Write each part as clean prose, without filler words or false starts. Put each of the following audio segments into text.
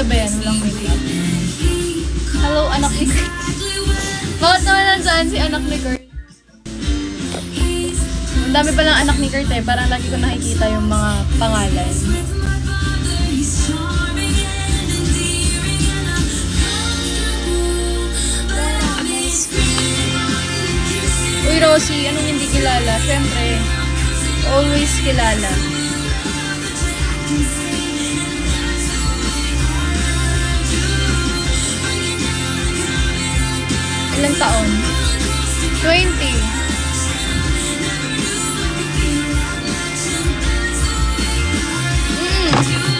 ba yan? Walang makeup. Hello, anak ni Kurt. Bakit naman nandyan si anak ni Kurt? Ang dami palang anak ni Kurt eh. Parang lagi ko nakikita yung mga pangalan. Uy, Rosie, anong hindi kilala? Siyempre, always kilala. Ilang taon? 20.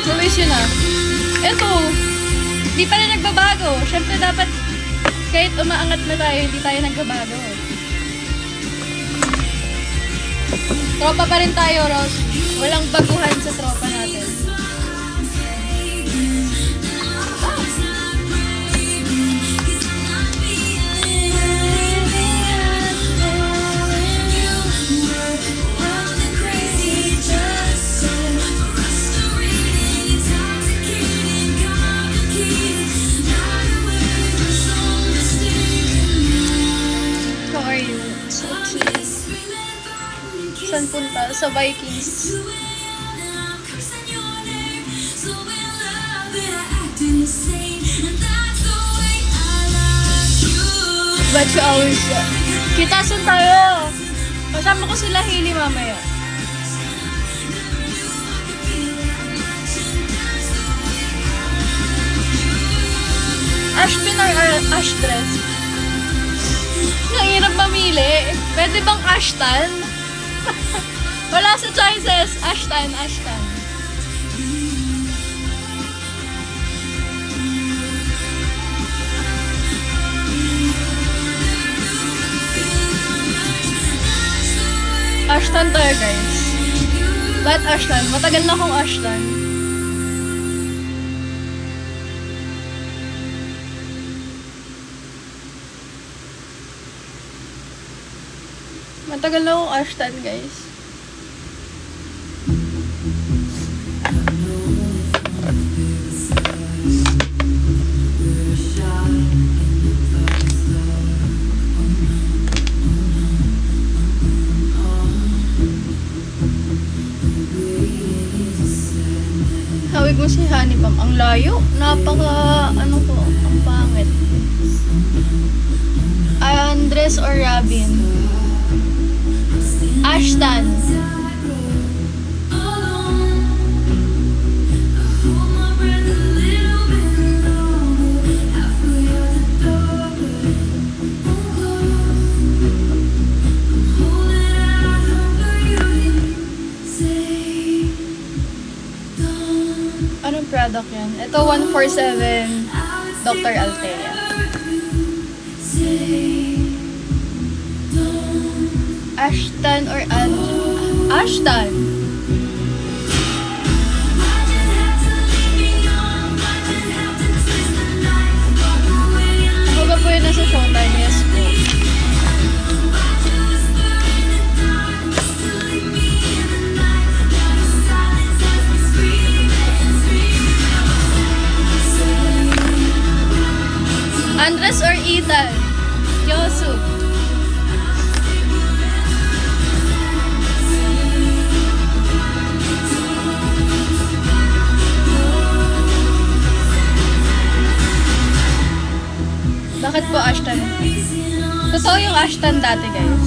Always yun ah. Eto, di pa na nagbabago. Siyempre dapat, kahit umaangat na tayo, hindi tayo nagbabago. Tropa pa rin tayo, Ross. Walang baguhan sa tropa natin. Saan punta? Sa Vikings. But 2 hours. Kita saan tayo? Kasama ko sila Hailey mamaya. Ashbin or Ashdress? Nahirap mamili. Pwede bang Ashtan? Wala sa choices. Ashtan, Ashtan. Ashtan tayo, guys. Ba't Ashtan? Matagal na akong Ashtan. Matagal na akong Ashtan, guys. Hawig mo si Honeypam. Ang layo. Napaka, ano ko, ang pangit. Andres or Robin? Ashtan. Anong product yan? Ito 147 Dr. Althea. Ashtan or Ashtan? Ako ba po yun nasa showtime? Yes po. Andres or Ethan? Kyosu. Bakit po Ashtan? Totoo yung Ashtan dati, guys.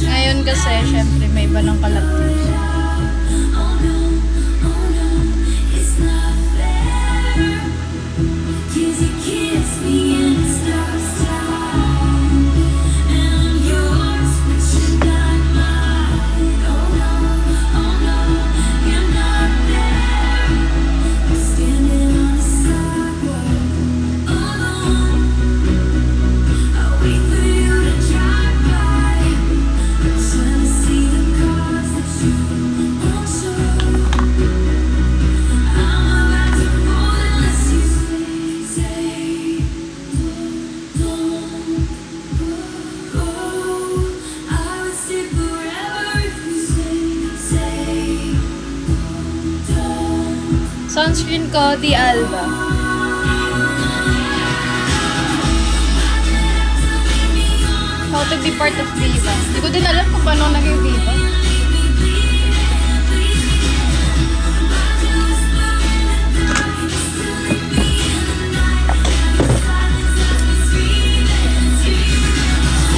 Ngayon kasi, syempre, may iba ng kalapit. Sunscreen ko, Di Alba. How to be part of Viva. Hindi ko din alam kung paano naging Viva.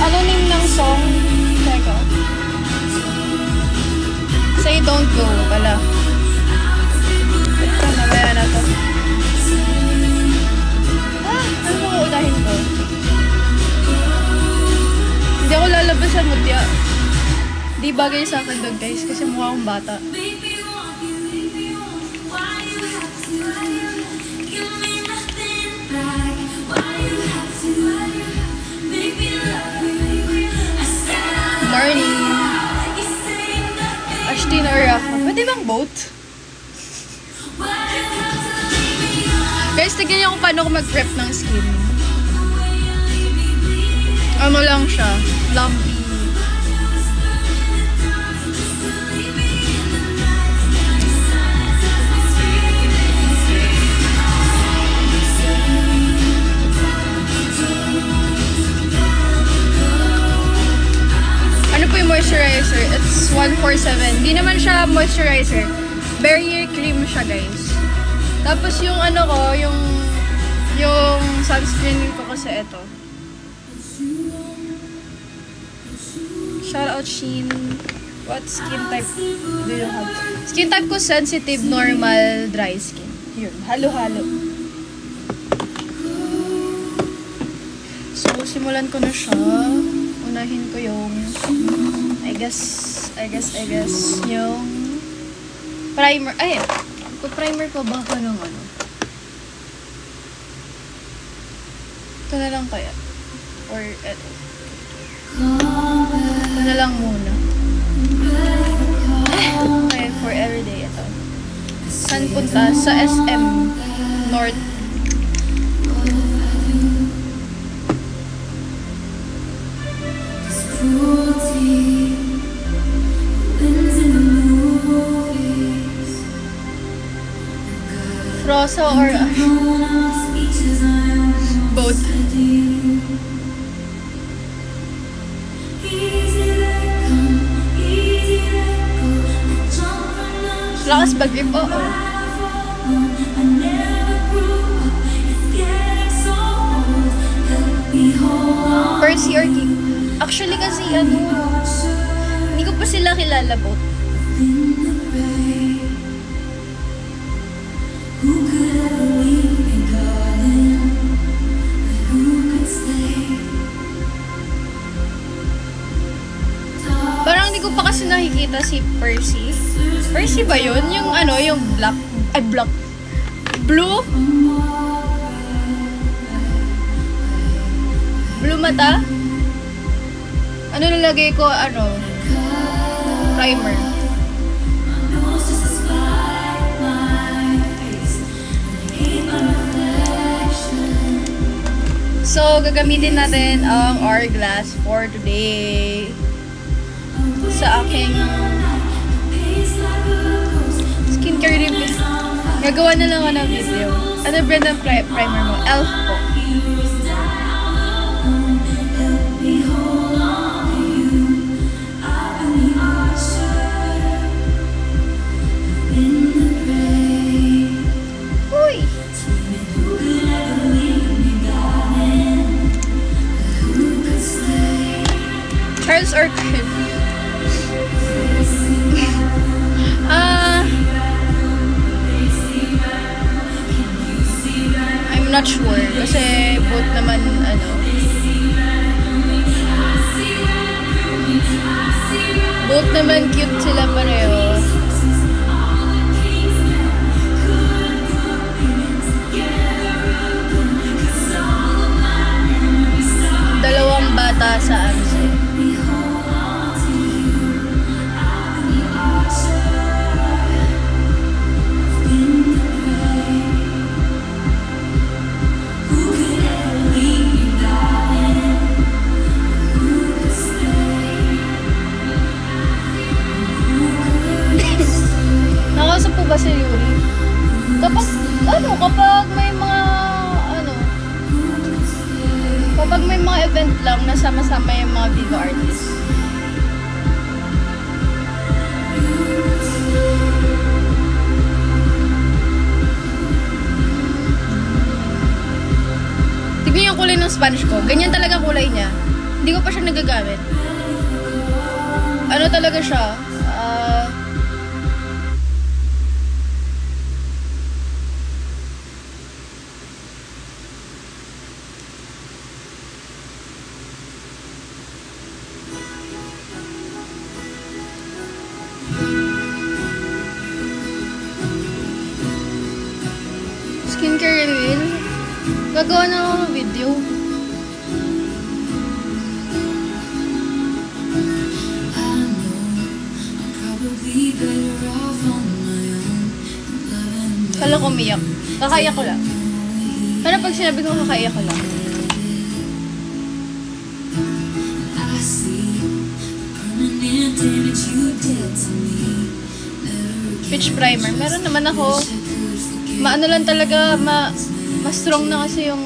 Ano name ng song? Teka. Say Don't Go pala. Ito, namaya na to. Ano mo unahin ko? Hindi ako lalabas sa mutya. Di bagay sa akin doon guys, kasi mukha akong bata. Morning. Ashtin or Rafa. Pwede bang both? Guys, tignan niyo kung paano ko mag-prep ng skin. Ano lang siya. Lumpy. Ano po yung moisturizer? It's 147. Hindi naman siya moisturizer. Barrier cream siya, guys. Tapos yung ano ko, yung sunscreen ko kasi ito. Shout out Shein. What skin type do you have? Skin type ko sensitive, normal, dry skin. Yun, halo-halo. So, simulan ko na siya. Unahin ko yung I guess yung primer. Ay, primer pa ba ako ng ano? Ito na lang kaya? Or eto? Ito na lang muna. Okay, for everyday ito. Saan punta? Sa SM North. Froso or both. Lakas bagay po. Percy or King. Actually kasi ano, hindi ko pa sila kilala po. Parang hindi ko pa kasi nakikita si Percy. Percy ba yun? Yung ano, yung black. Ay, black. Blue? Blue mata? Ano nilagay ko? Ano? Primer. So, gagamitin natin ang Hourglass for today. Sa aking skincare review. Gagawa na lang ako ng video. Ano brand ng primer mo? Elf po. Uy! Charles or Chris? I'm not sure. Kasi both naman, ano, both naman cute sila pareho. Dalawang bata sa AMSE. Nakausap po ba si Yuri? Kapag may mga, kapag may mga event lang, nasama-sama yung mga Viva artists. Tignan yung kulay ng Spanish ko. Ganyan talaga kulay niya. Hindi ko pa siya nagagamit. Ano talaga siya? Skincare reveal. Gagawa na ako ng video. Kala ko umiyak. Kakaiyak ko lang. Pero pag sinabi ko kakaiyak ko lang. Peach primer. Meron naman ako. Maano lang talaga, mas strong na kasi yung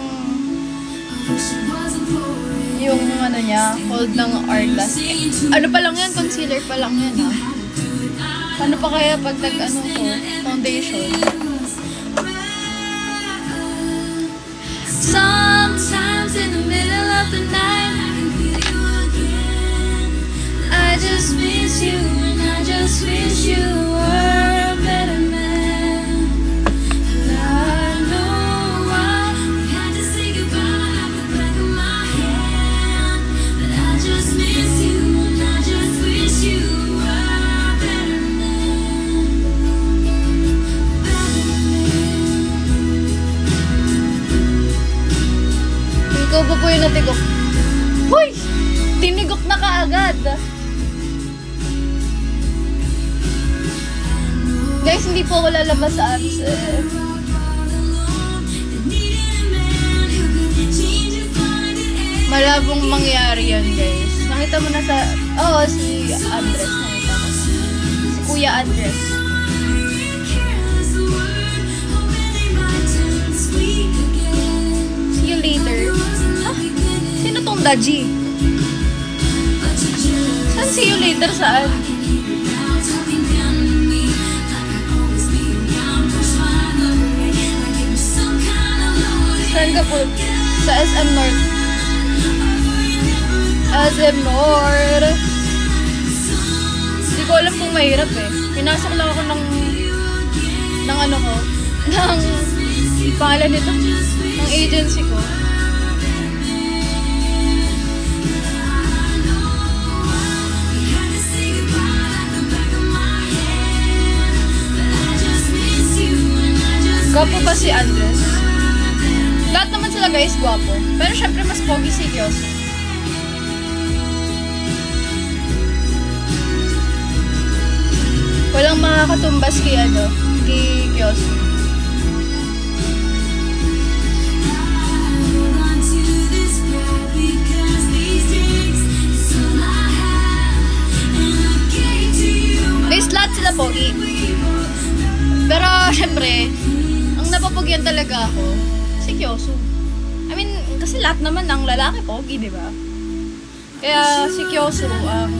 ano niya, hold ng Hourglass. Ano pa lang yan? Concealer pa lang yan, ha? Ano pa kaya pag nag-ano ko? Foundation. Sometimes in the middle of the night I can feel you again. I just miss you and I just wish you were a better man. And I know why we had to say goodbye at the back of my hand. But I just miss you and I just wish you were a better man. Ikaw ba po yung natigok? Hoy! Tinigok na kaagad! Guys, hindi po ako lalabas sa apps eh. Malabong mangyari yan, guys. Nakita mo na sa... Oo, si Andres. Nakita ko na. Si Kuya Andres. See you later. Ah, sino tong Daji? Saan see you later? Saan? Saan ka po? Sa SM North. SM North. Hindi ko alam kung mahirap eh. Pinasok lang ako ng ano ko. Ng pangalan nito. Ng agency ko. Gwapo ba si Andres? Lahat naman sila guys, gwapo. Pero syempre mas pogi si Kyoso. Walang makakatumbas kay Kyoso. Guys, lahat sila pogi. Pero syempre, ang napapogyan talaga ako, si Kyoso. I mean, kasi lahat naman ng lalaki pogi, di ba? Kaya si Kyoso ang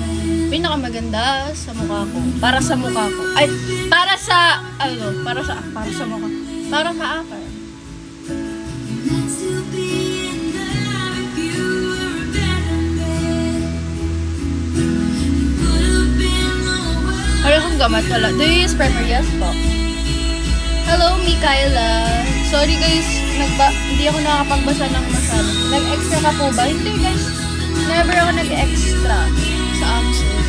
pinakamaganda sa mukha ko. Para sa mukha ko. Ay, para sa mukha. Para sa akin. Wala kang gamat, wala. Do you use primer? Yes po. Hello, Mikaela. Sorry guys, hindi ako nakakapagbasa ng masyado. Nag-extra ka po ba? Hindi guys. Never ako nag-extra sa Amazon.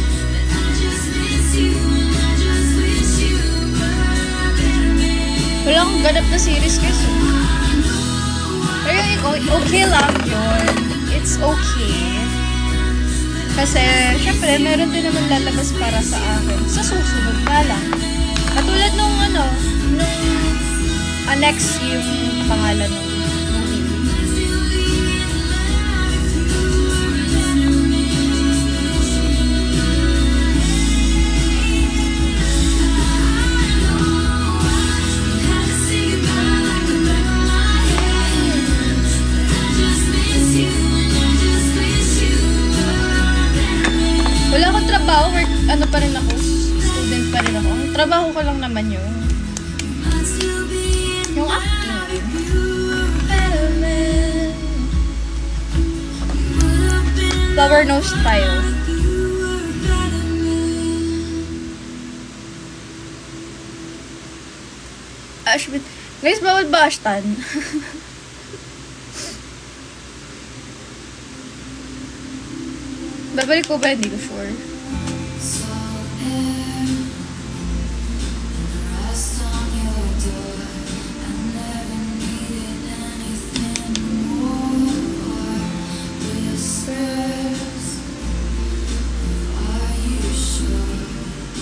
Wala akong ganap na series guys. Pero okay lang yun. It's okay. Kasi, syempre, meron din naman lalabas para sa akin. Sa susunod na lang. Katulad nung next yung pangalan ng movie. ano pa rin ako, student pa rin ako. Ang trabaho ko lang naman yung acting. Flower nose tayo. Ashbit. Guys, bawal ba ashtan? Babalik ko ba? Hindi ko sure.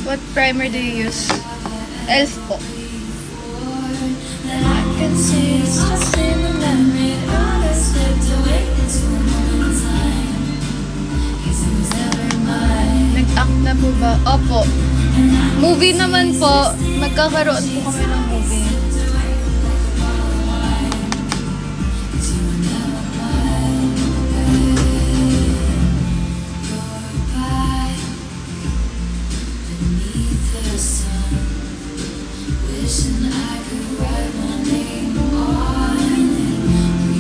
What primer do you use? Elf po. I can see it's just in the memory. All I said to wait into a moment in time. Nag-act na po ba? Opo. Movie naman po. Magkakaroon po kami ng movie.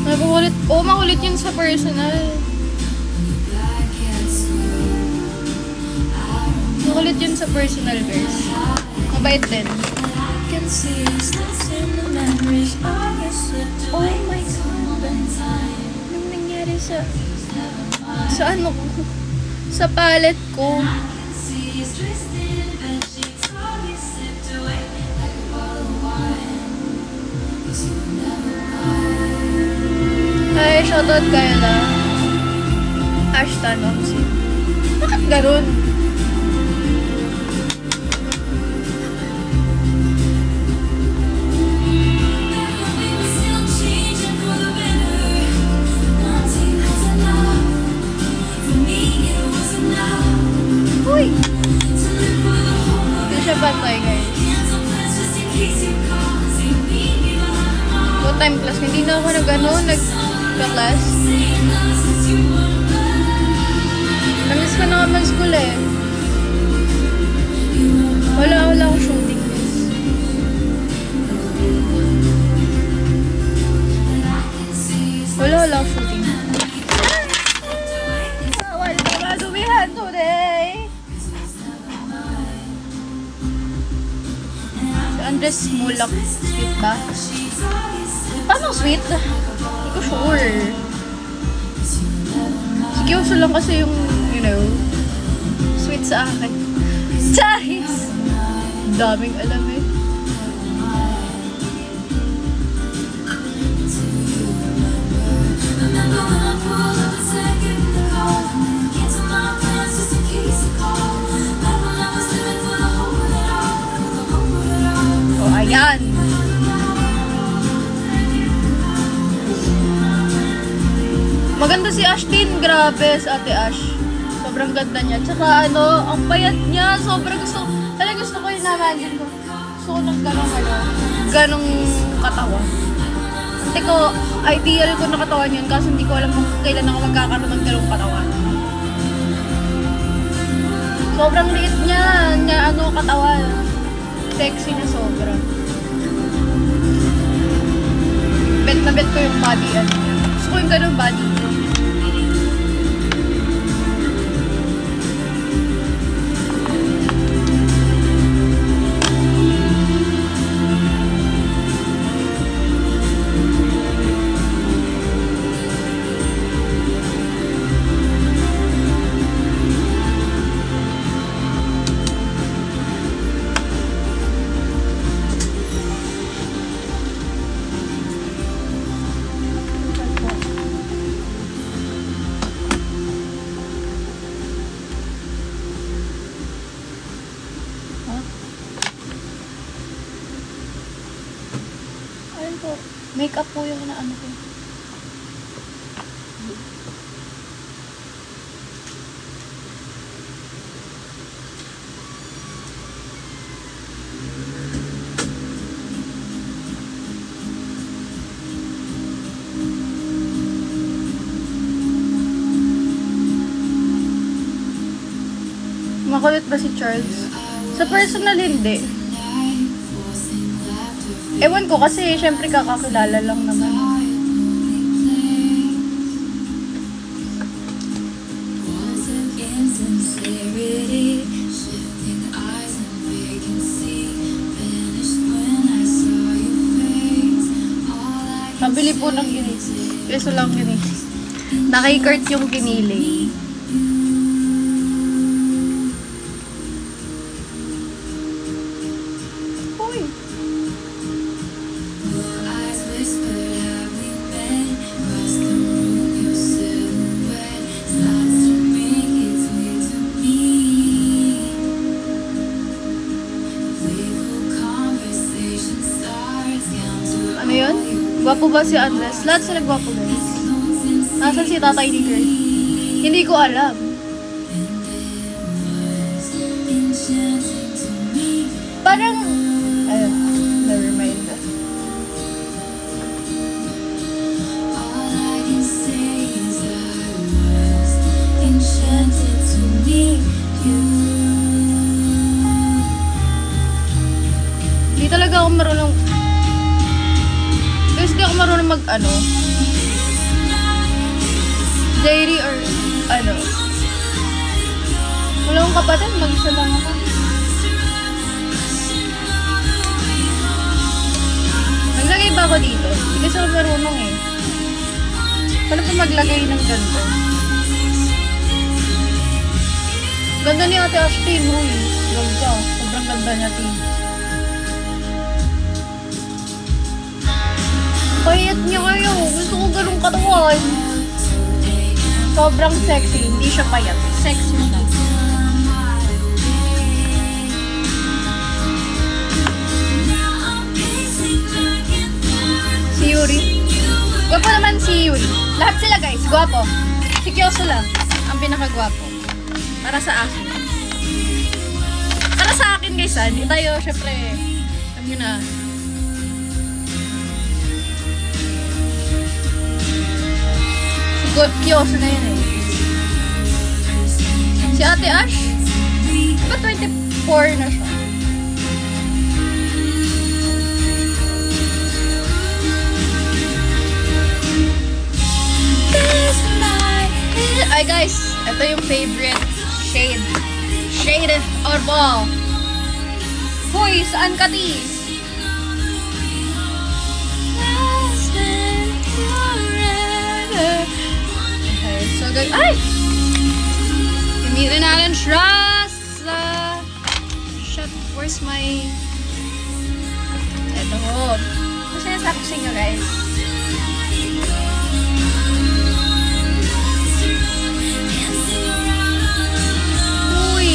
Makulit. Oh, makulit yun sa personal. Makulit yun sa personal, guys. Mabait din. Oh my God. Anong nangyari sa ano ko? Sa palette ko. Ay, shoutout kayo lang. Ashton, Omsi. Bakit ganun? Uy! Hindi siya bantay, guys. Two-time class. Hindi na ako nag-class. Namiss ko na naman school eh. Wala akong shooting, guys. Wala akong shooting. Wala madumihan today. Si Andres Mulak. Sweet ba? Paano sweet? Hindi ko sure. Sigyoso lang kasi yung, you know, sweet sa akin. Charis! Daming alam eh. Oh, ayan! Maganda si Ashtin, grabe sa Ate Ash. Sobrang ganda niya. Tsaka ano, ang payat niya. Sobrang gusto ko yung na-imagine ko. Gusto ko ng ganong katawan. Hindi ko, ideal ko na katawan yun kasi hindi ko alam kung kailan ako magkakaroon ng ganong katawan. Sobrang liit niya. Katawan. Sexy na sobra. Bet na bet ko yung body. Gusto ko yung ganong body. Makeup po yung ano ko. Makulit ba si Charles? Sa personal, hindi. Ewan ko kasi, syempre kakakilala lang naman. Pabili po ng ginis. Peso lang ginis. Nakikurt yung kinili. Uy! Ano yun? Gwapo ba si Andres? Lahat sila gwapo, guys. Nasaan si Tatay ni Kurt? Hindi ko alam. Parang... ayun. Never mind. Hindi talaga ako marunong... Guys, di ako marunong mag-ano. Diary or ano. Wala akong kapatid, mag-isa lang ako. Maglagay ba ako dito? Hindi kasi ako marunong eh. Paano pa maglagay ng ganito? Ganda ni Ate Ashton, huy. Ganda. Sobrang ganda niya, Tim. Payat niya kayo. Gusto ko ganung katawan. Sobrang sexy. Hindi siya payat. Sexy siya. Si Yuri. Gwapo naman si Yuri. Lahat sila guys. Gwapo. Si Kyoso lang. Ang pinakagwapo. Para sa akin. Para sa akin guys ha. Hindi tayo syempre. Alam nyo na. Kyoso na yun eh. Si Ate Ash, ba 24 na siya? Ay guys, ito yung favorite shade. Shade or ball. Hoy, saan ka ti? So guys, ay! Gamitin natin trust! Shit, where's my... Eto ho. Ito sinasabi ko sa inyo guys. Uy!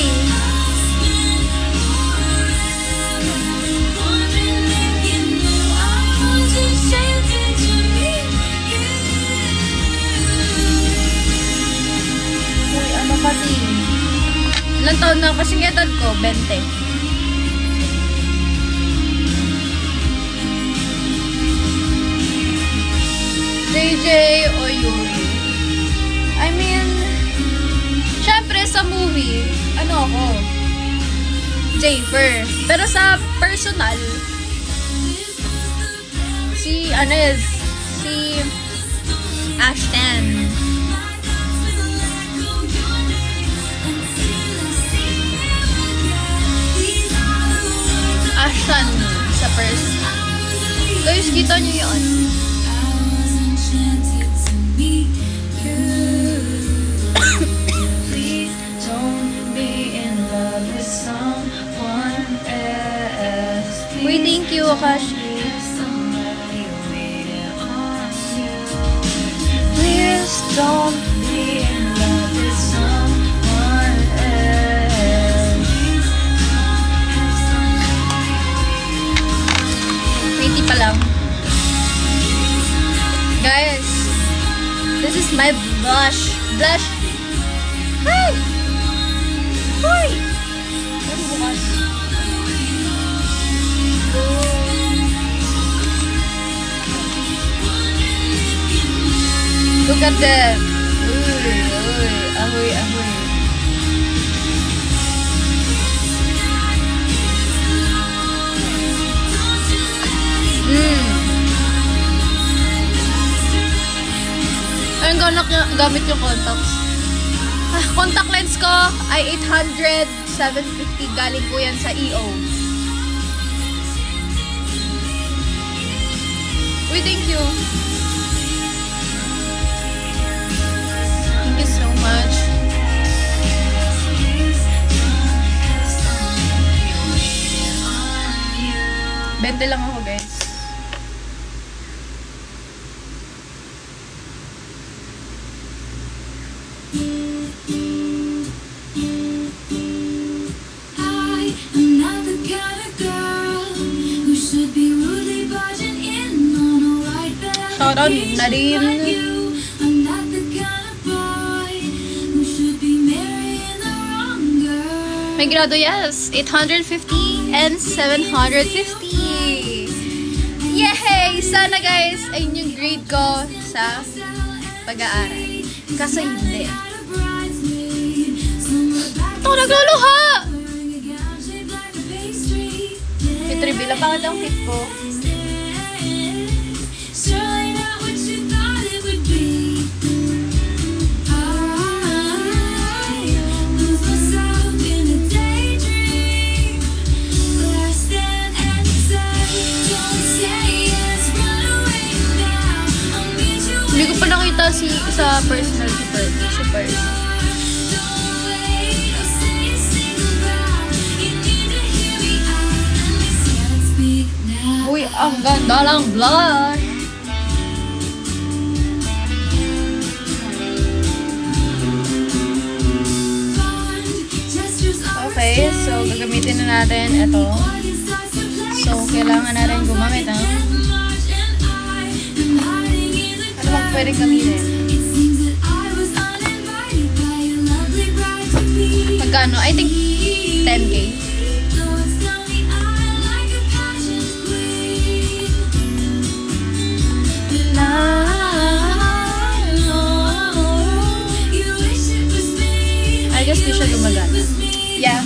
Pati. Ilang taon na kasing edad ko? 20. JJ o Yuri? I mean, syempre sa movie, ano ako? Jafer. Pero sa personal, si Ashton. Ashton sa person. Guys, kita nyo yun. Please don't be in love with someone else. Wait, thank you, Akashi. Please don't be in love with someone else. Pretty pa lang. Guys, this is my blush. Blush. Hi! Hoy! Ano bukas? Look at that. Uy, uy. Ahoy, ahoy. gamit yung contacts. Contact lens ko ay 800, 750. Galing po yan sa EO. Uy, thank you. Thank you so much. Bente lang ako, guys. Shout out Nadine. May grado, yes. 850 and 750. Yay! Sana guys, ayun yung grade ko sa pag-aaral. Kasi hindi. Ito nagluluha! Fit reveal. Ang pangit ang fit ko. Hindi ko pa nakita sa personal super. Uy, ang ganda lang blush. Okay, so gagamitin na natin ito. So, kailangan natin gumamit ng ano bang pwedeng gamitin? Magkano? I think 10K. I guess di siya gumagana. Yeah.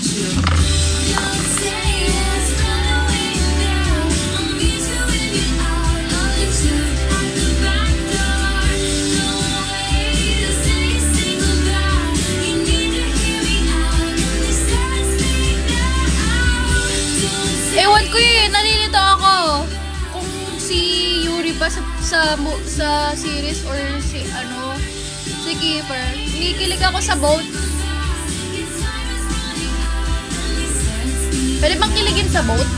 Ewan ko nalilito ako kung si Yuri ba sa series or si Kiefer. Kinikilig ako sa boat. Pwede bang kiligin sa boat?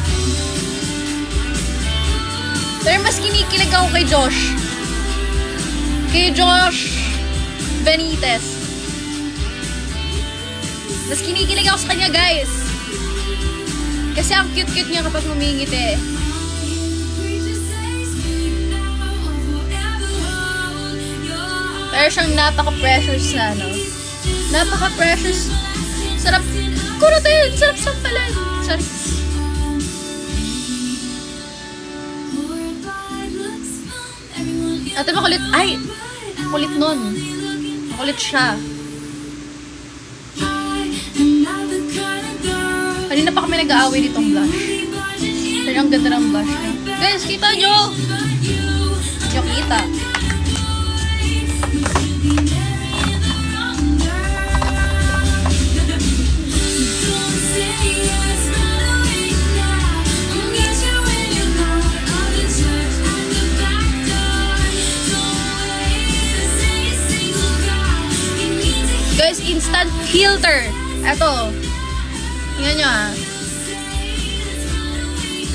Pero mas kinikilig ako kay Josh. Kay Josh Benitez. Mas kinikilig ako sa kanya, guys. Kasi ang cute-cute niya kapag humingiti. Pero siyang napaka-precious na, Napaka-precious. Sarap. Kurutin! Sarap sampalan. Sorry. Ate, makulit. Ay! Kulit nun. Makulit siya. Kanina pa kami nag-aaway ditong blush. Pero ang ganda ng blush niya. Guys, kita nyo! Nyo kita. Guys, instant filter. Eto. Tingnan nyo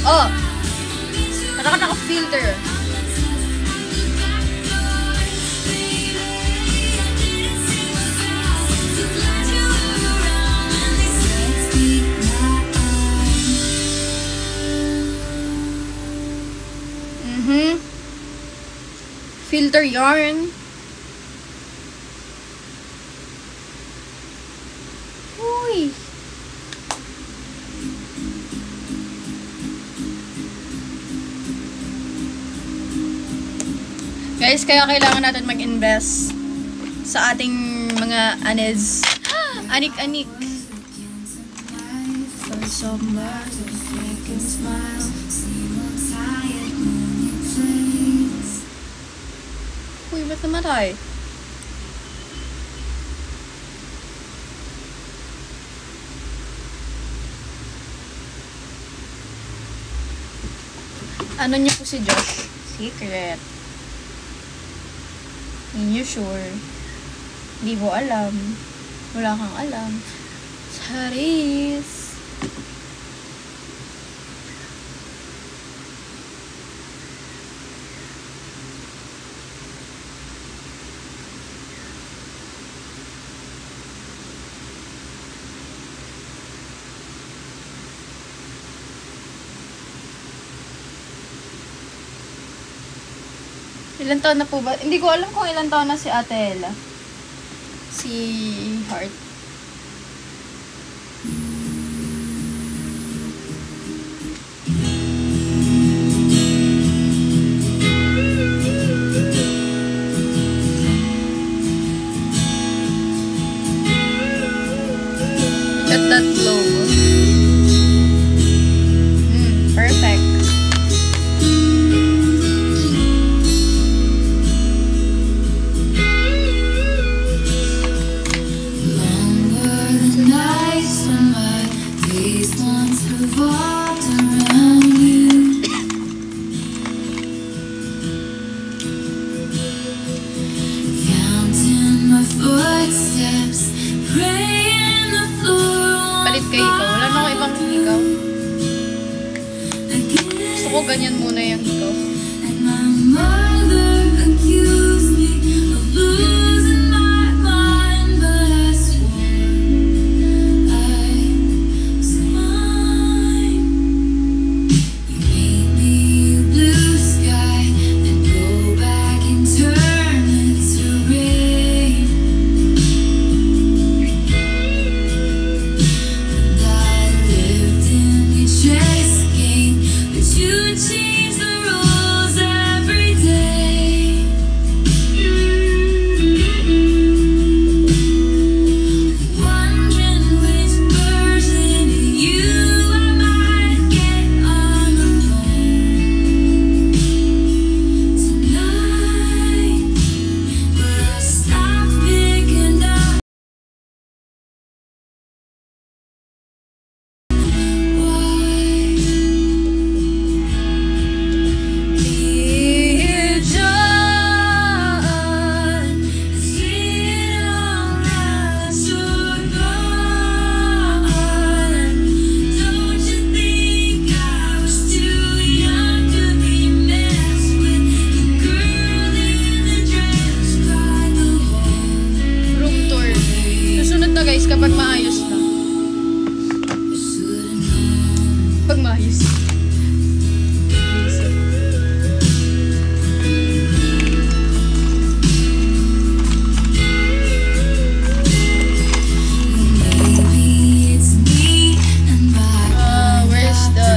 Oh. Naka-filter. Filter yarn. Uy. Guys, kaya kailangan natin mag-invest sa ating mga anes. Anik-anik. Uy, ba't namatay? Ano niyo po si Josh? Secret. Hindi niyo sure. Hindi mo alam. Wala kang alam. Charis. Ilan taon na po ba? Hindi ko alam kung ilan taon na si Ate Ella. Si Heart. At that logo. Perfect. Palit kay ikaw. Wala na akong ibang ikaw. Gusto ko ganyan muna yung ikaw. And my mother accused me of losing my mind, but I swore I was fine. You made me a blue sky, then go back and turn it to rain. And I lived in a chess game, but you change the rules every day. Wondering which version of you I might get on the phone tonight, but I stopped picking up. Dear John, is it alright you're gone? Don't you think I was too young to be messed with? The girl in the dress cried the whole Room tour. Susunod na guys kapag maayos na. should've known. Pag maayos. Maybe it's me and my Where's the...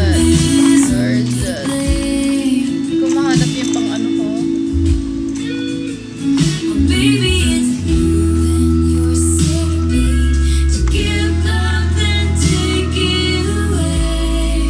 Where's the... blame. Hindi ko mahanap yung pang ano ko. Or maybe it's you and your sick need to give love then take it away.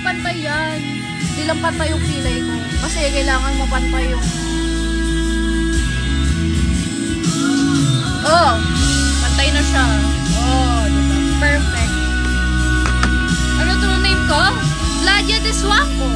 pantay yan. Hindi lang pantay yung kilay ko. Kasi kailangan mapantay yung... Oh! Pantay na siya. Oh, diba? Perfect. Ano true name ko? Vladia de Suaco.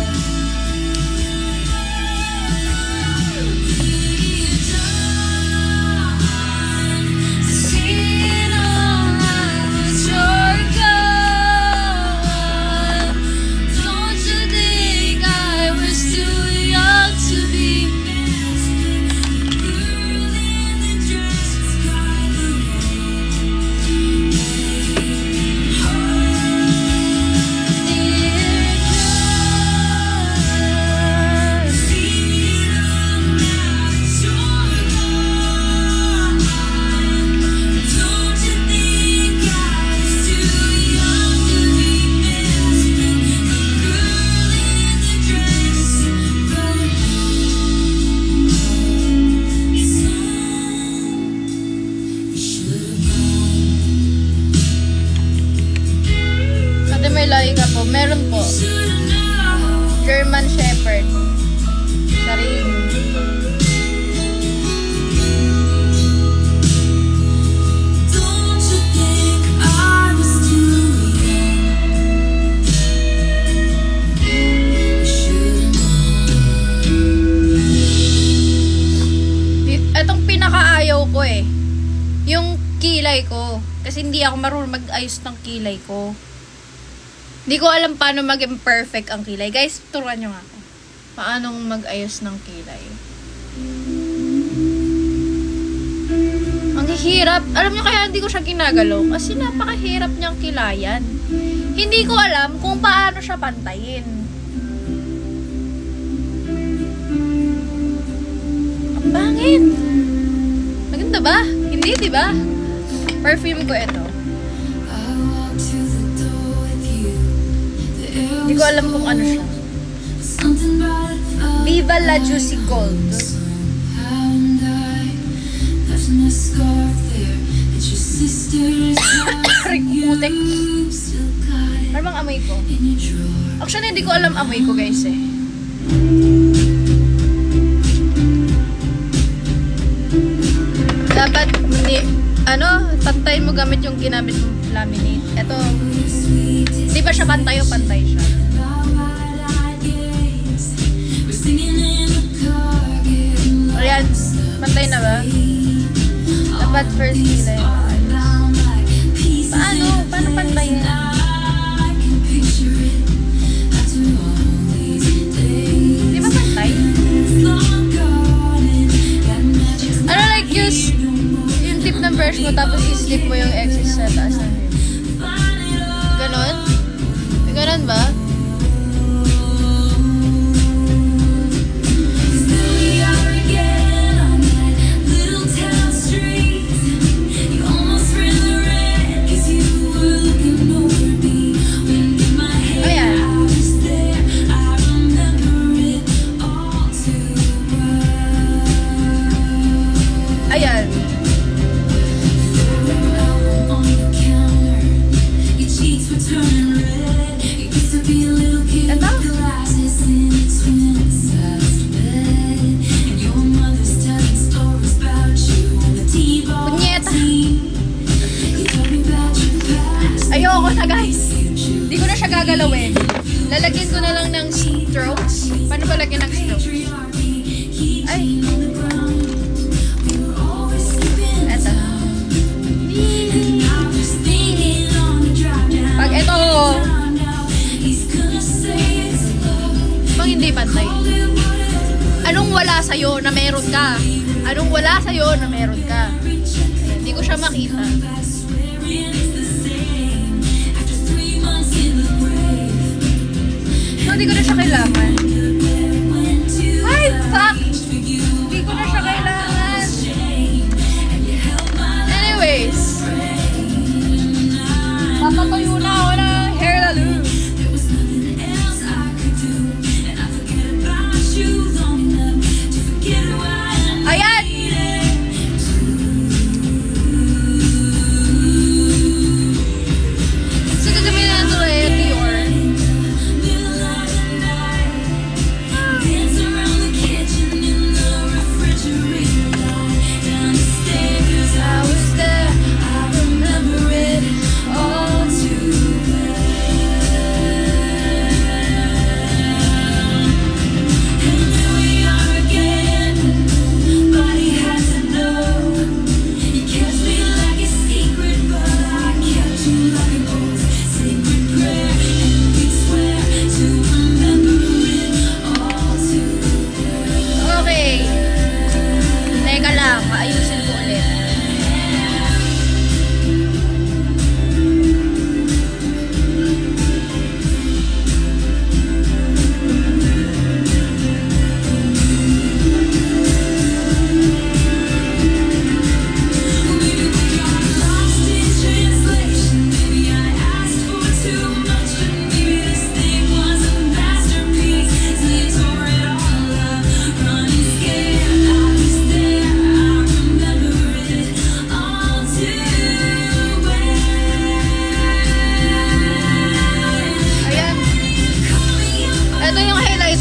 Meron po. German Shepherd. Saring. Etong pinakaayaw ko eh. Yung kilay ko. Kasi hindi ako marunong mag-ayos ng kilay ko. Hindi ko alam paano maging perfect ang kilay. Guys, turuan nyo nga ako. Paanong mag-ayos ng kilay. Ang hirap. Alam nyo kaya hindi ko siya ginagalaw. Kasi napakahirap niyang kilayan. Hindi ko alam kung paano siya pantayin. Ang bangin. Maganda ba? Hindi, diba? Perfume ko ito. Hindi ko alam kung ano siya. Viva la Juicy Gold. Putik. Ano bang amoy ko? Actually, hindi ko alam amoy ko, guys eh. Dapat, hindi, pantayin mo gamit yung ginamit mong laminate. Ito, di ba siya pantay o pantay siya? Ayan, pantay na ba? Dapat first kilay. Paano? Paano pantayin? Di ba pantay? Ano like use yung tip ng brush mo tapos i-slip mo yung excess sa taas ng hair? Ganon? Ganon ba? Ayan. Ayoko na guys. Hindi ko na siya gagalawin. Lalagyan ko na lang ng strokes. Paano ba lagyan ng strokes? Ay. Eto. Pag ito, bang hindi pantay? Anong wala sa'yo na meron ka? Anong wala sa'yo na meron ka? Hindi ko siya makita. So, hindi ko na siya kailangan. Ay, fuck! Hindi ko na siya kailangan. Anyways. Papatayo na ako ng hair lalo. Ayan! So, gagawin na ito eh, Dior.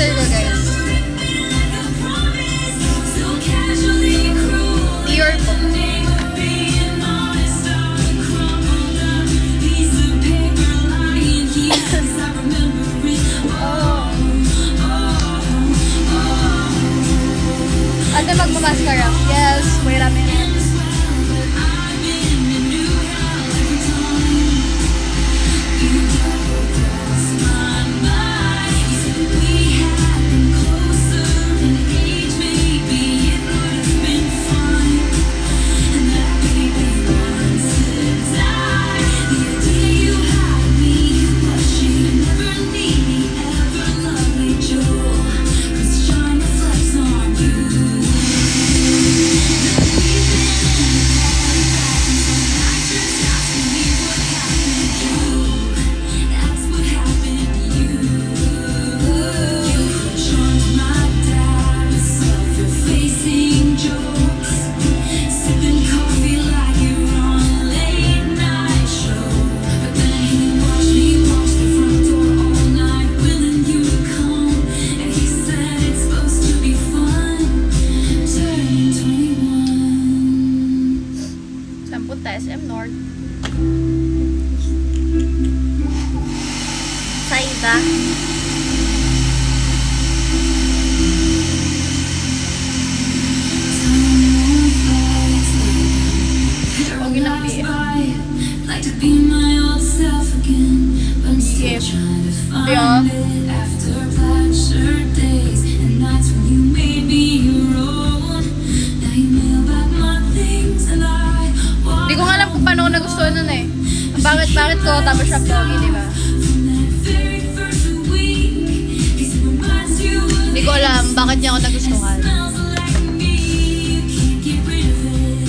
Twitter ko, guys. Dior po. Ate, magmamaskara. Yes, wait a minute. SM North. Saiba. Okay na, BF. Like to be my old self again, but I'm still BF. trying to find Yeah. it after pleasure days and nights when you made me your own. Now you mail back my things and I walk Hindi ko nga alam kung paano ko nagustuhan nun eh. Ang bakit ko tapos siya pogi, di ba? from that very first week. 'Cause it reminds you of Hindi ko alam bakit niya ako nagustuhan. smells like me. You can't get rid of it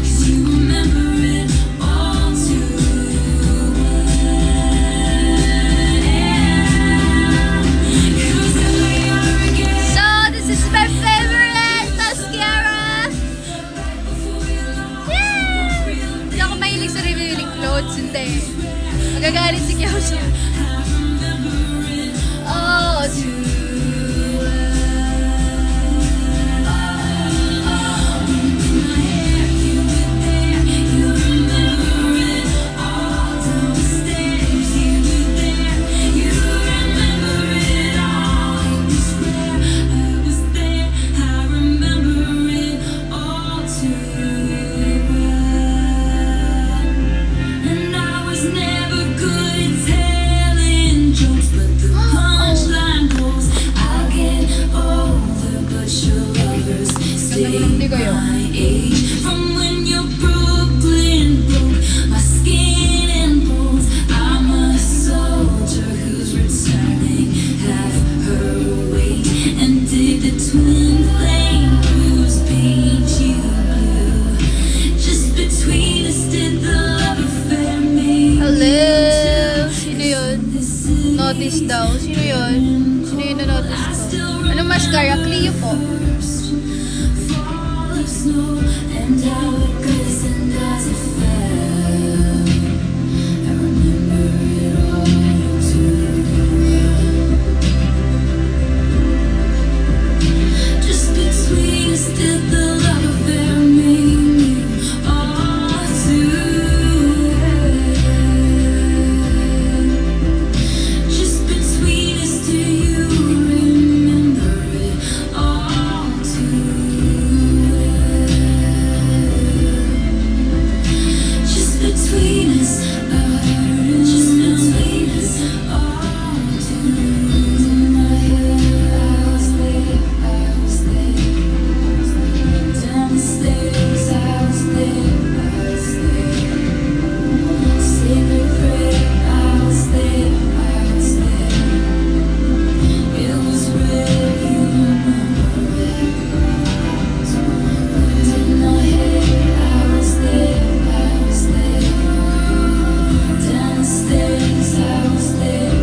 'cause you remember it all too well. 'Cause here we are again. So, this is my favorite mascara! Yay! Hindi ako mahilig sa revealing clothes, hindi. Magagalit si Kyoshi. Oh, too hindi ko yun. From when your Brooklyn broke my skin and bones, I'm a soldier who's returning half her weight. And did the twin flame bruise paint you blue? Just between us did the love affair make Hello! Sino yun? Notice daw. Sino yun? Sino yun na-notice ko? Ano mascara? Clio po. fall of snow and how it glistened as it fell. I remember it all too well. Just between us did the love affair make you all too well. Just between us, do you remember it all too well? Just between us, just between us, all too well. In my head, I was there, down the stairs, I was there, sacred prayer, I was there, it was real, you remember it. In my head, I was there, down the stairs, I was there,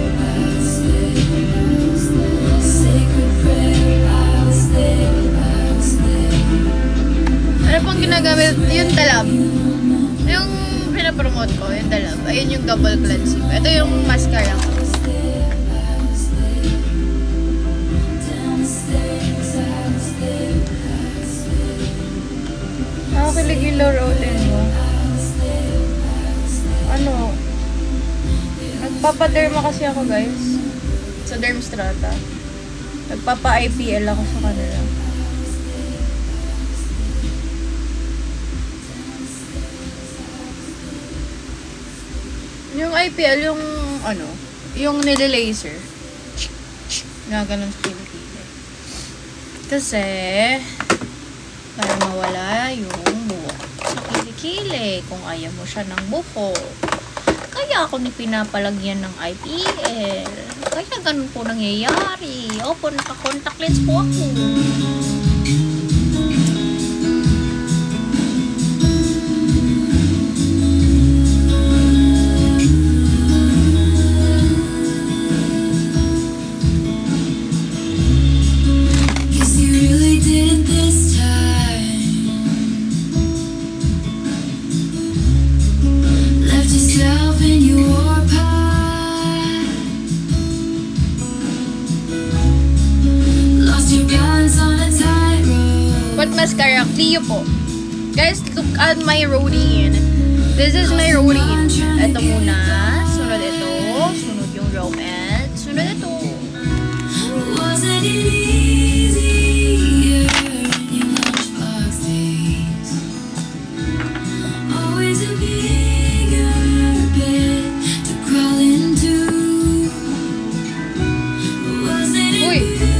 sacred prayer, I was there. Ano pong ginagamit? Yung Dalab. Yung pinapromote ko, yung Dalab. Ayun yung double cleansing. Ito yung mascara ko. follicular routine mo? Ano? Nagpapaderma kasi ako, guys. Sa Dermstrata. Nagpapa-IPL ako sa kanila. Yung IPL, yung ano, yung nile-laser. Nga ganun sa kilikili. Kasi, para mawala yung buhok sa kilikili kung ayaw mo siya ng buhok. Kaya ako ni pinapalagyan ng IPL. Kaya ganun po nangyayari. Opo, naka-contact lens po ako. What mascara? Clio po. Guys, look at my routine. This is my routine. Ito muna. Sunod ito. Sunod yung romance. Sunod ito. Wasn't it easier in lunchbox days? Always a bigger bed to crawl into. Wasn't it beautiful?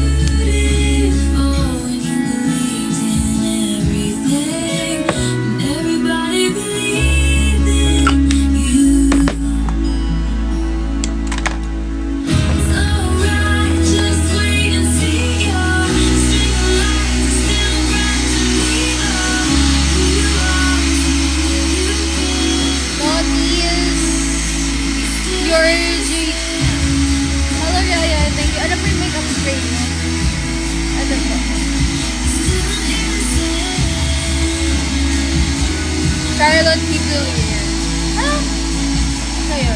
Charlotte Pigullier. Ah! Kayo.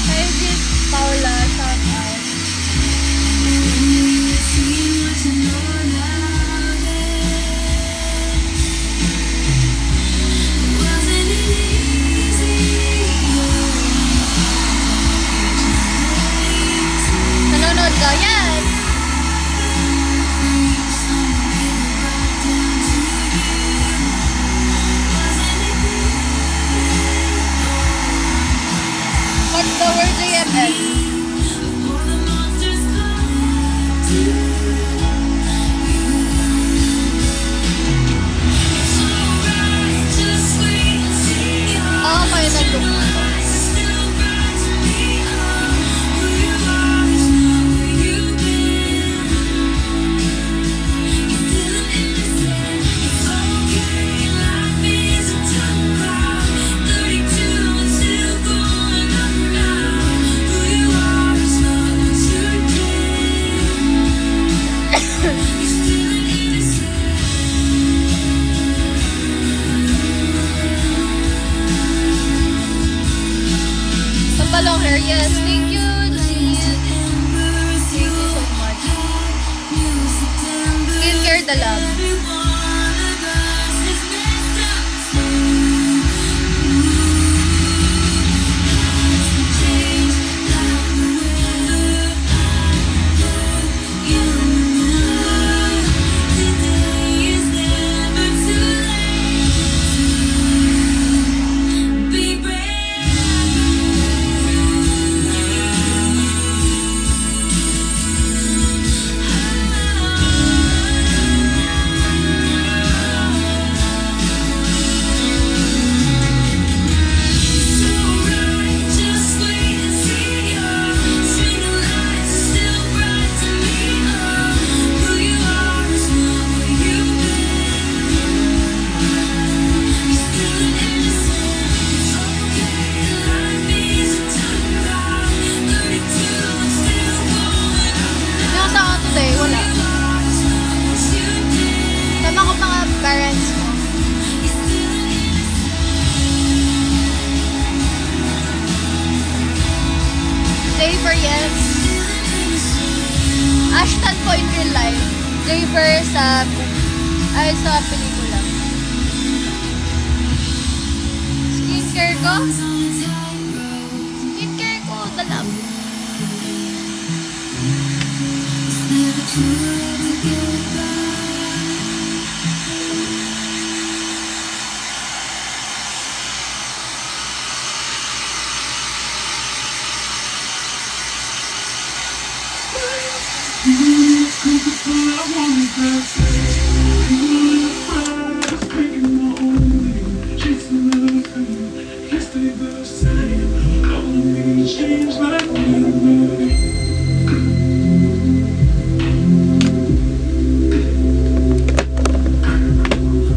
Hi, Jit Paula. Shout out. Yes! What's the word JFS? Oh, may nag-look na to. Long hair, yes. Thank you, Jean. Thank you so much. Skincare the love. Ashton ko in real life. Jafer sa pelikula. Skincare ko? Skincare ko, dalam.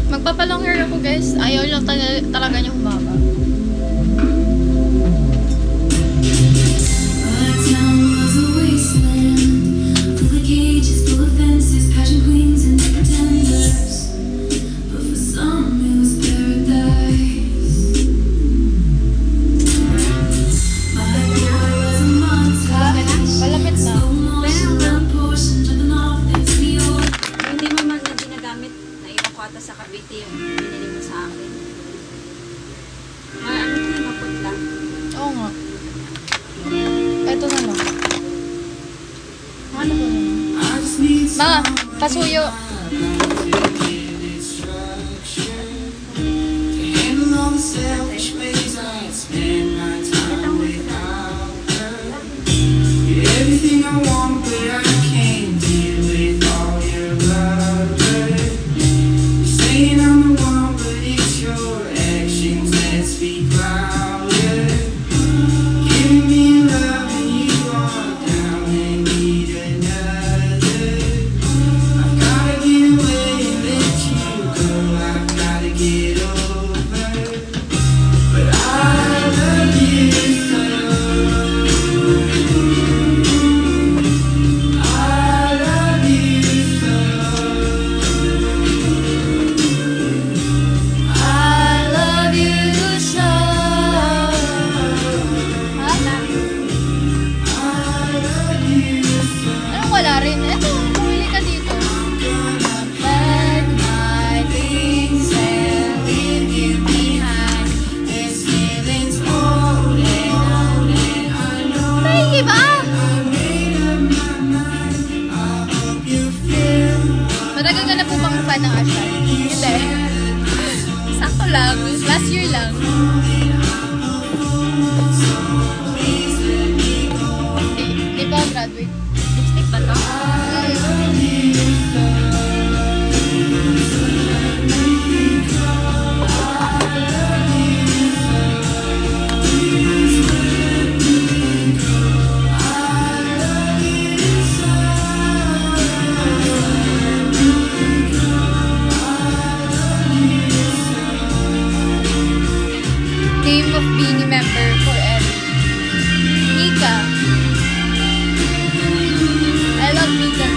Magpapalong hair ako guys. Ayaw lang talaga niya humaba. Sa Cavite yung binili mo sa akin. Ano ito, maputla? Oo nga. Ito na lang. Ano ba naman? Ma, pasuyo. Everything I want, but I can't deal with all your love. Saying I'm the one, but it's your actions that speak louder. Giving me love and you are down and need another. I've gotta get away and let you go. I've gotta get over. But I love you so. Wala rin. Eto, bumili ka dito. Pack my things and leave you behind. These feelings only ba? Matagal ka na po bang fan ng Ashton? Hindi. Sakto lang. Last year lang. Hindi pa graduate. Lipstick ba to? Name of Beanie member forever. Nika. I love Nika.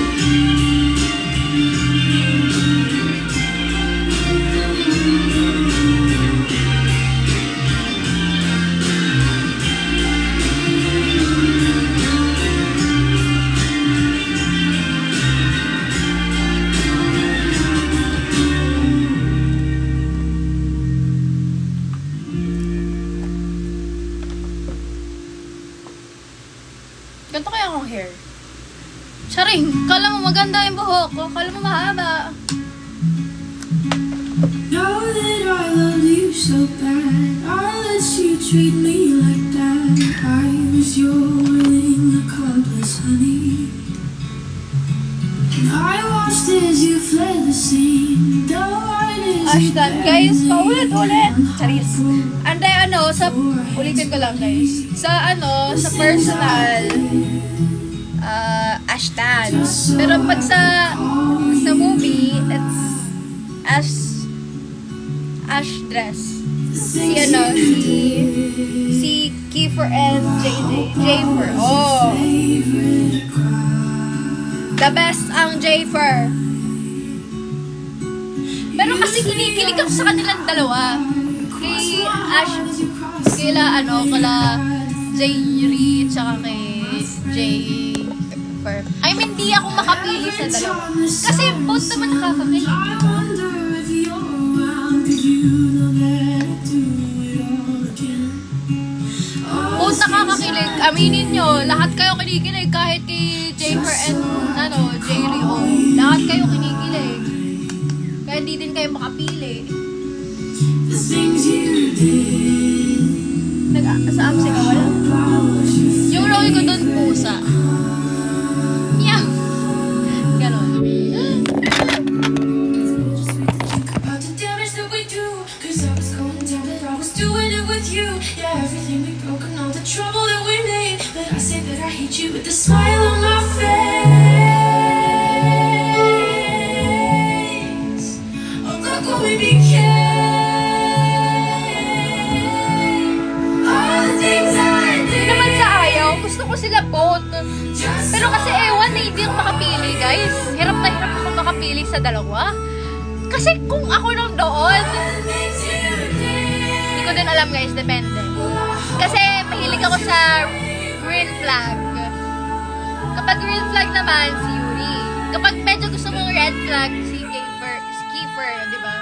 Ganto kaya akong hair. Charing, kala mo maganda yung buhok ko. Kala mo mahaba. Know that I love you so bad. I let you treat me like that. I was your willing accomplice, honey. And I watched as you fled the scene. Though I didn't. Ashton, guys, paulit-ulit. Charis. Ande, ulitin ko lang, guys. Sa personal, Ashton. Pero pag sa movie, it's Ash dress. Si Kiefer and Jafer. Oh. The best ang Jafer. Pero kasi kinikilig ako sa kanilang dalawa. Kay Ash, kala Jayri, tsaka kay confirm. I mean, di ako makapili sa dalawa. Kasi both naman nakakakilig. I wonder if you're around, 'cause you know that I'd do it all again. Both nakakakilig. Aminin nyo, lahat kayo kinikilig kahit kay Jennifer and J. Rio. Lahat kayo kinikilig. Kaya di din kayo makapili. The things you did. Sa apps ka wala? Yung role ko dun, pusa. Meow! Ganon. About the damage that we do, 'cause I was going down, but I was doing it with you. Yeah, everything we broke and all the trouble that we made. But I say that I hate you with a smile on my face. Oh, look what we became. All the things I Hindi did. naman sa ayaw, gusto ko sila both. Just Pero kasi ewan na hindi ako makapili, guys. Hirap na hirap ako makapili sa dalawa. Kasi kung ako nang doon, the things you did. hindi ko din alam, guys. Depende. Kasi mahilig ako sa green flag. Kapag green flag naman, si Yuri. Kapag medyo gusto mong red flag, si Kiefer, di ba?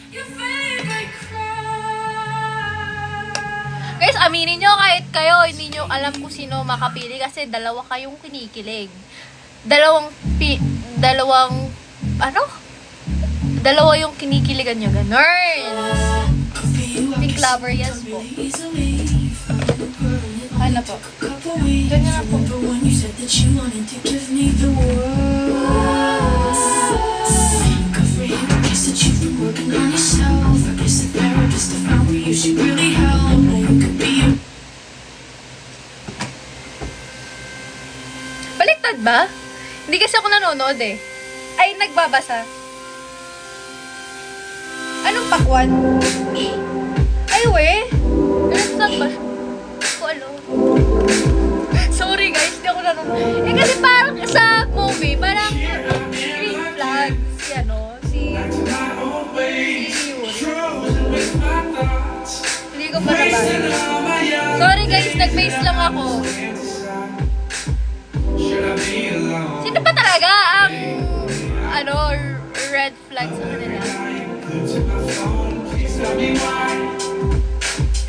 Your favorite cry. Guys, aminin nyo kahit kayo, hindi nyo alam kung sino makapili kasi dalawa kayong kinikilig. Dalawa yung kinikiligan nyo, ganun. Pink lover, yes po. Ano po? Ganyan na po. When you said that you wanted to give me the world. Good for you, I guess that you've been working on yourself. I guess the therapist I found where you should really help. Now you could be a Baliktad ba? Hindi kasi ako nanonood eh. Ay, nagbabasa. Anong pakwan? Ay, we. Baliktad ba siya? Hindi ko alam. Sorry guys, hindi ako nanonood. Eh kasi parang sa movie, parang green flag si Yuri. Hindi ko pa nabasa. Sorry guys, nag-base lang ako. Sino pa talaga ang red flag sa kanila?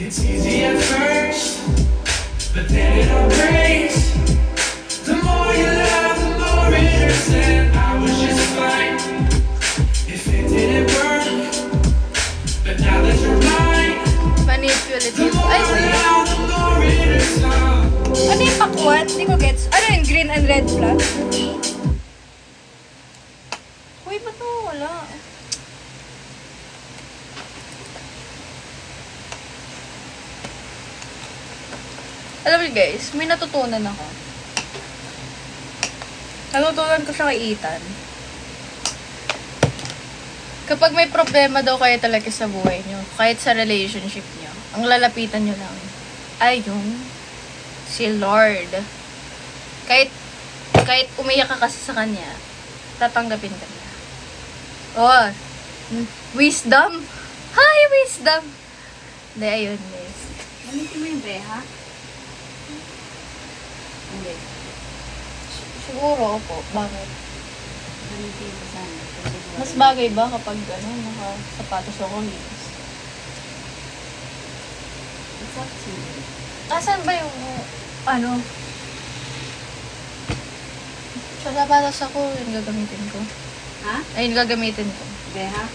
It's easy at first, but then it all breaks. The more you love, the more it hurts, and I was just fine if it didn't work. But now that you're mine, Manipulative. the more Ay, I wait. love, the more it hurts now. Ano yung pakwan? Hindi ko gets. Ano yung green and red flag? Uy, ba't to? Wala. Alam niyo guys, may natutunan ako. Natutunan ko siya kay Ethan. Kapag may problema daw kayo talaga sa buhay nyo, kahit sa relationship nyo, ang lalapitan nyo lang ay yung si Lord. Kahit umiyak ka kasi sa kanya, tatanggapin ka niya. Oh, wisdom. Hi, wisdom. Hindi, ayun, guys. Gamitin mo yung breha? Hindi. Siguro, opo. Bakit? Gamitin mo sana. Mas bagay ba kapag naka-sapatos ako heels? It's up to you. Asan ba yung, sa sapatos ako, yung gagamitin ko. Ha? Ay, yung gagamitin ko. Breha?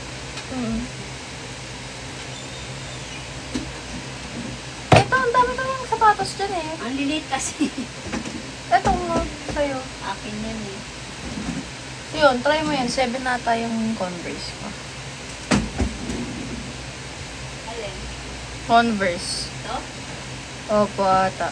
Ito, ang dami ko yung sapatos dyan eh. Ang lilit kasi. Ito mo, sa'yo. Akin yan eh. So yun, try mo yan. 7 nata yung Converse ko. Alin? Converse. Ito? Opo, ata.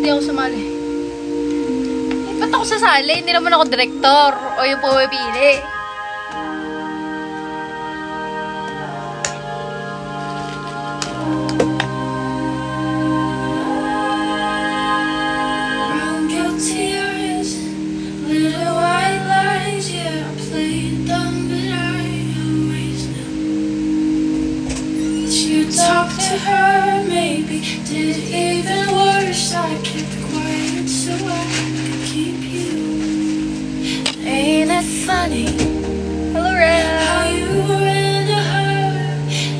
hindi ako sumali. Ba't ako sasali? Hindi naman ako director o yung pumipili. Brown guilty eyes, little white lines. Yeah, I played dumb, but I always knew that you talked to her. Maybe did even worse. I kept quiet so I could keep you. Ain't it funny Hello, Ren! how you were into her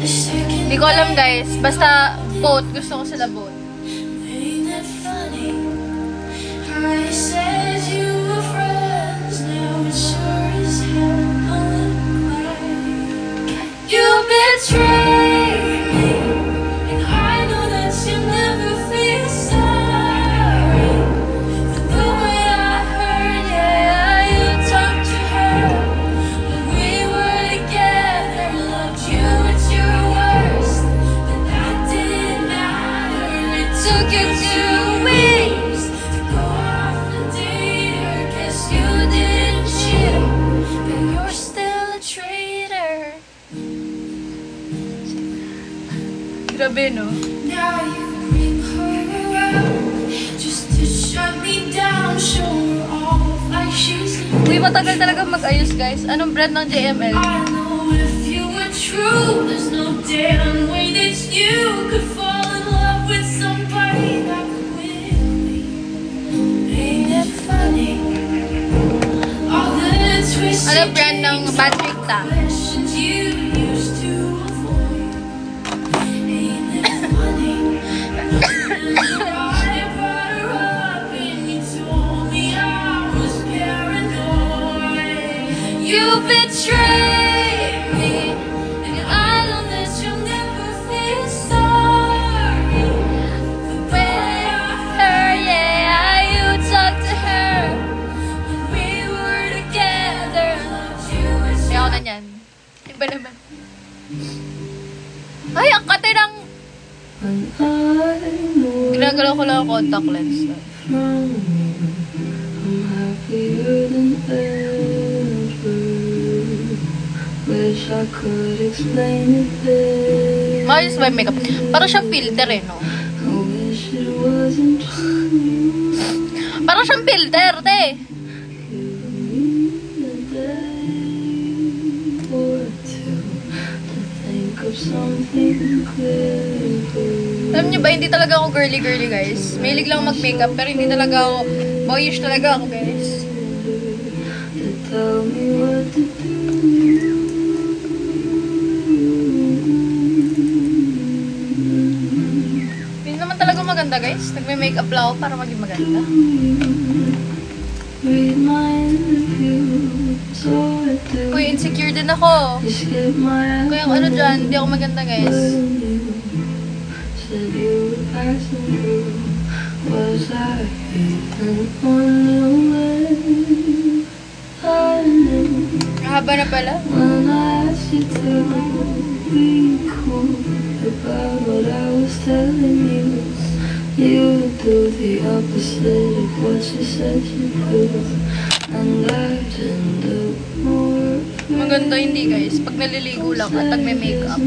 the second? Hindi ko alam, guys. Basta boat. Gusto ko sila boat. Ain't it funny how you said you were friends? Now it sure as hell don't look like you betrayed me, and I know that you never feel sorry for the way I heard. Yeah, you talked to her when we were together, loved you at your worst, but that didn't matter. It took you 2 weeks to go off and date her. Guess you didn't cheat, but you're still a traitor. Grabe, no? Now you bring her around just to shut me down, show her off like she's Uy, matagal talaga mag-ayos, guys. Anong brand ng JML? I know if you were true, there's no damn way that you could fall in love with somebody that could win me. Ain't it funny? All the twists Ano and brand ng turns, Patrick Ta? questions you used to avoid. Ain't it funny? I brought her up and you told me I was paranoid. You betrayed me, and I know that you'll never feel sorry. The way I Her, yeah, you talk to her. when we were together, loved you as Kaya ako na niyan. Iba naman. Ay, ang kate ng... Ginagalaw ko lang ang contact lens. Wish I could explain it better. Maayos ba yung makeup? Parang siyang filter eh, no? I wish it wasn't true. Parang siyang filter, te. A day or two to think of something clever. Alam niyo ba, hindi talaga ako girly-girly, guys. Mahilig lang mag-makeup, pero hindi talaga ako... Boyish talaga ako, guys. To tell me what to do. Hindi naman talaga maganda, guys. Nagme-makeup lang ako para maging maganda. Read my interview, so I do. Uy, insecure din ako. You skip my Kaya ano dyan, hindi ako maganda, guys. said you were passing through. Was I even on the way? I knew Mahaba na pala. when I asked you to be cool about what I was telling you. You do the opposite of what you said you do. And I end up more Maganda hindi, guys. Pag naliligo lang at nagme-makeup.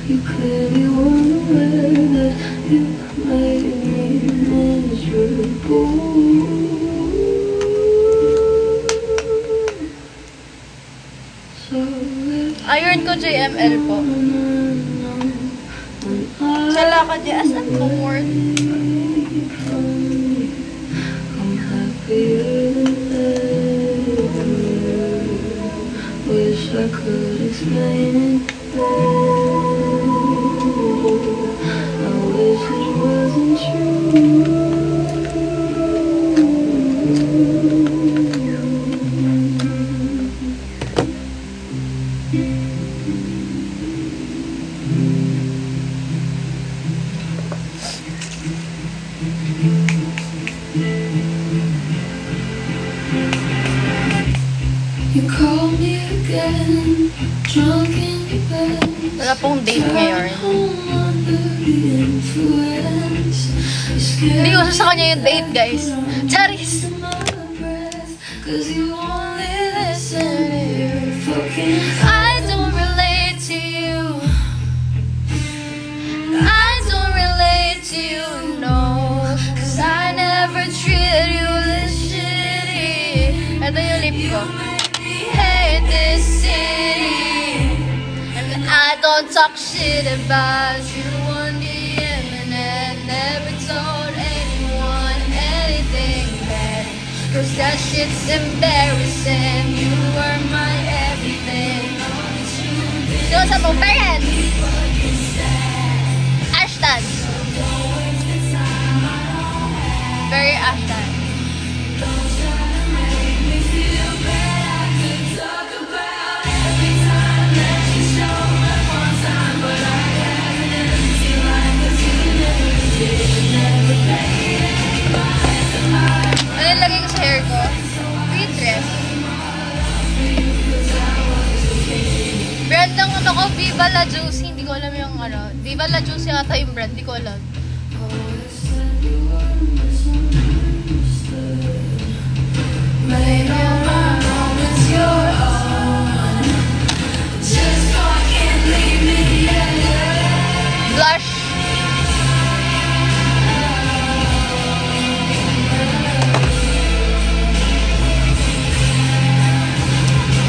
You clearly weren't aware that you made me miserable. So Iron ko JML po. Sala ka dyan as at comfort. I'm happier than ever. Wish I could explain it better. I wish it wasn't true. You call me again, drunk in your bed. Wala pong date ngayon. Home under the influence. You Hindi uso sa kanya yung date, guys. Charis! Cause you only listen if I don't relate to you. I don't relate to you, no. Cause I never treated you this shitty. Ito yung lip ko. Hate this city. And I don't talk shit about you on the internet. Never told anyone anything bad. Cause that shit's embarrassing. You were my everything. Sino sa mong parents? Ashton. Very Ashton. Ano yung lagay ko sa hair ko? Green dress. Brand ng ano ko, Viva La Juicy. Hindi ko alam yung ano. Viva La Juicy ata yung brand. Hindi ko alam. Maybe my moment's your own. Just fucking leave me alone. Blush.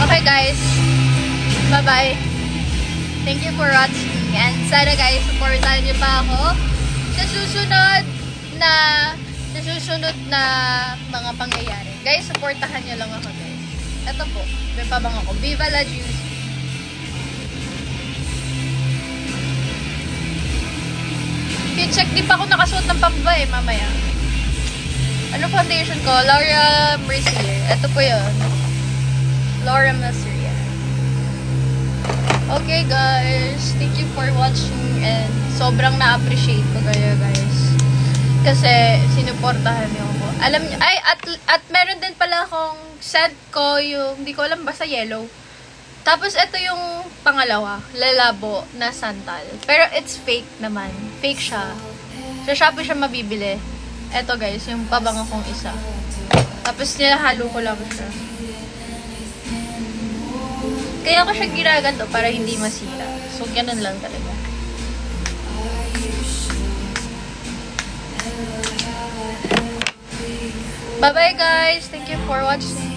Okay guys. Bye-bye. Thank you for watching. And sana guys, supportahan niyo pa ako sa susunod na mga pangyayari. Guys, supportahan niyo lang ako guys. Ito po. May pabang ako. Viva La Juicy. I-check din pa ako nakasuot ng pamba mamaya. Ano foundation ko? Laura Mercier. Ito po yun. Laura Mercier. Okay guys, thank you for watching and sobrang na-appreciate ko kayo guys. Kasi sinuportahan niyo ako. Alam niyo, ay at meron din pala akong scent ko yung, hindi ko alam, basta yellow. Tapos ito yung pangalawa, lalabo na santal. Pero it's fake naman. Fake siya. Sa Shopee siya mabibili. Ito guys, yung pabango kong isa. Tapos nilahalo ko lang siya. Kaya ko siya ginaganto para hindi masira. So, ganun lang talaga. Bye-bye guys! Thank you for watching.